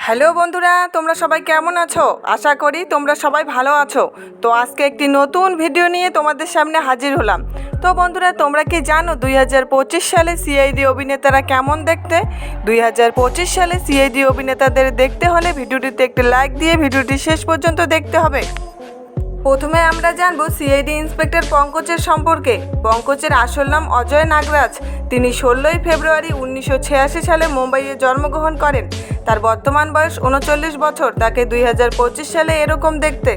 Hello বন্ধুরা, তোমরা সবাই কেমন আছো? আশা করি তোমরা সবাই ভালো আছো। তো আজকে একটি নতুন ভিডিও নিয়ে তোমাদের সামনে হাজির হলাম। তো বন্ধুরা, তোমরা কি জানো 2025 সালে সিআইডি অভিনেতারা কেমন দেখতে? 2025 সালে সিআইডি অভিনেতাদের দেখতে হলে ভিডিওটিতে একটি লাইক দিয়ে ভিডিওটি শেষ পর্যন্ত দেখতে হবে। প্রথমে আমরা জানব সিআইডি ইন্সপেক্টর পঙ্কজের সম্পর্কে। পঙ্কজের আসল নাম অজয় নাগরাজ। তিনি 16ই ফেব্রুয়ারি 1986 সালে মুম্বাইয়ে জন্মগ্রহণ করেন। তার বর্তমান বয়স 39 বছর। তাকে 2025 সালে এরকম দেখতে।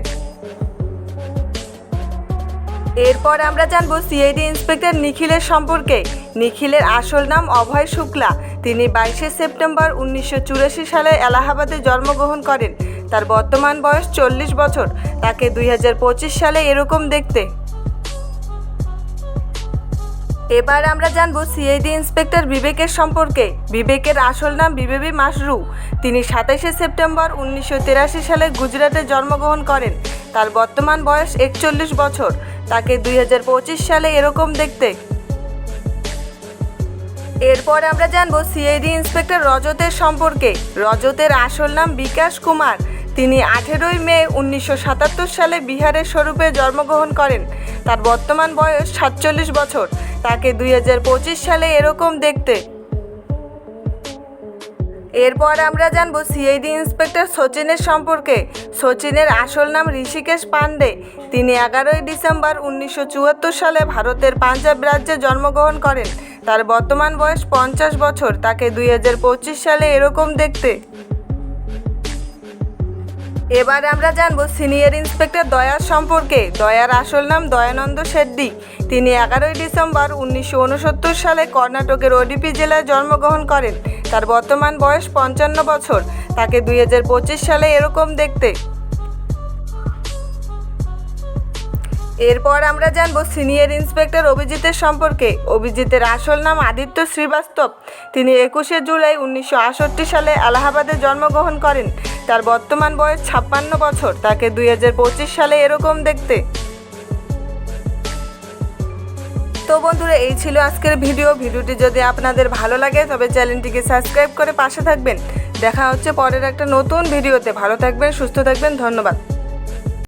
এরপর আমরা জানব সিআইডি ইন্সপেক্টর নিখিলের সম্পর্কে। নিখিলের আসল নাম অভয় শুক্লা। তিনি 22 সেপ্টেম্বর 1984 সালে এলাহাবাদে জন্মগ্রহণ করেন। তার বর্তমান বয়স 40 বছর। তাকে 2025 সালে এরকম দেখতে। এবার আমরা জানব সিআইডি ইন্সপেক্টর বিবেকের সম্পর্কে। বিবেকের আসল নাম বিবেবি মাসরু। তিনি 27 সেপ্টেম্বর 1983 সালে গুজরাটে জন্মগ্রহণ করেন। তার বর্তমান বয়স 41 বছর। তাকে 2025 সালে এরকম দেখতে। এরপর আমরা জানব সিআইডি ইন্সপেক্টর রজতের সম্পর্কে। রজতের আসল নাম বিকাশ কুমার। তিনি 18ই মে 1977 সালে বিহারের স্বরূপে জন্মগ্রহণ করেন। তার বর্তমান বয়স 47 বছর। তাকে 2025 সালে এরকম দেখতে। এরপর আমরা জানব সিআইডি ইন্সপেক্টর সচিনের সম্পর্কে। সচিনের আসল নাম ঋষিকেশ পান্ডে। তিনি 11ই ডিসেম্বর 1974 সালে ভারতের পাঞ্জাব রাজ্যে জন্মগ্রহণ করেন। তার বর্তমান বয়স 50 বছর। তাকে 2025 সালে এরকম দেখতে। এবার আমরা জানব সিনিয়র ইন্সপেক্টর দয়ার সম্পর্কে। দয়ার আসল নাম দয়ানন্দ শেড্ডি। তিনি 11ই ডিসেম্বর 1969 সালে কর্ণাটকের ওডিপি জেলায় জন্মগ্রহণ করেন। তার বর্তমান বয়স 55 বছর। তাকে 2025 সালে এরকম দেখতে। এরপর আমরা জানব সিনিয়র ইন্সপেক্টর অভিজিতের সম্পর্কে। অভিজিতের আসল নাম আদিত্য শ্রীবাস্তব। তিনি 21 জুলাই 1968 সালে এলাহাবাদে জন্মগ্রহণ করেন। তার বর্তমান বয়স 56 বছর। তাকে 2025 সালে এরকম দেখতে। তো বন্ধুরা, এই ছিল আজকের ভিডিওটি যদি আপনাদের ভালো লাগে তবে চ্যানেলটিকে সাবস্ক্রাইব করে পাশে থাকবেন। দেখা হচ্ছে পরের একটা নতুন ভিডিওতে। ভালো থাকবেন, সুস্থ থাকবেন। ধন্যবাদ।